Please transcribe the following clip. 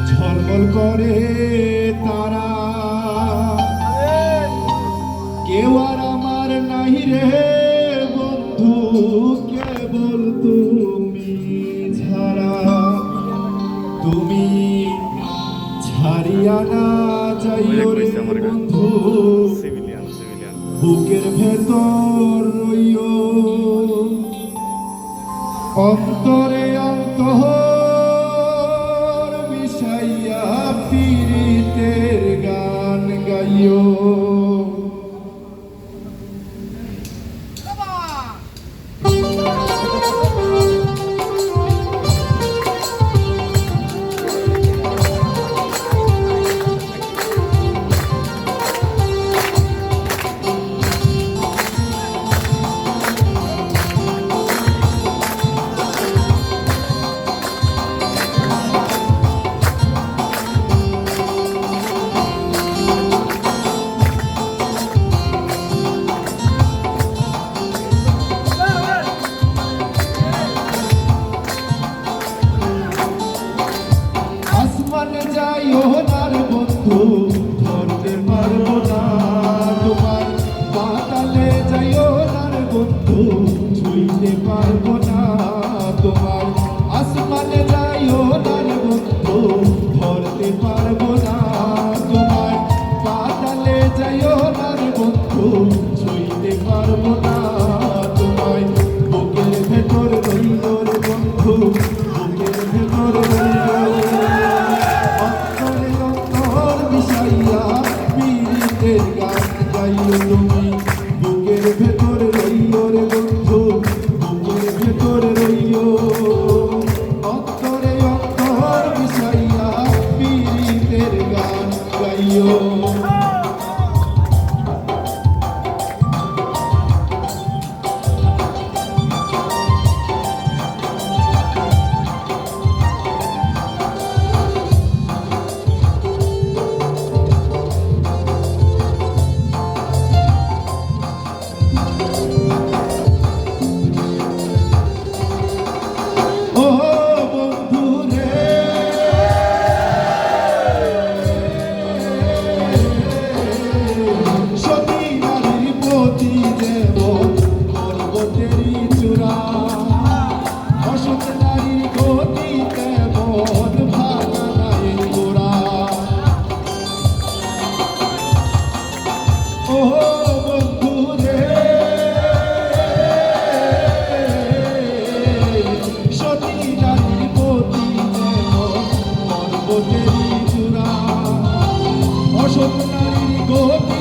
ঝলমল করে তারা, কেউ আর আমার নাই রে বন্ধু, কেবল তুমি ছাড়া। তুমি ছাড়িয়া না যাইও রে বন্ধু, বুকের ভেতর রইও, অন্তরে অন্তর মিশাইয়া পীড়িতের গান গাইও। আসমানে যাইও না রে বন্ধু, ধরতে পারবো না তোমায়। পাতালে যাইও না রে বন্ধু, ছুঁইতে পারবো না তোমায়। আসমানে যাইও না রে বন্ধু, ধরতে পারবো না তোমায়। পাতালে যাইও না রে বন্ধু, ছুঁইতে পারবো না তোমায়। বুকের ভেতর রইলো রে বন্ধু, বুকের ভেতর রইলো, পীড়িতের গান গাইও তুমি। বুকের ভেতর রইও রে বন্ধু, বুকের ভেতর রইও, অন্তরে অন্তর মিশাইয়া পীড়িতের গান গাইও। অশোক নারীর গতি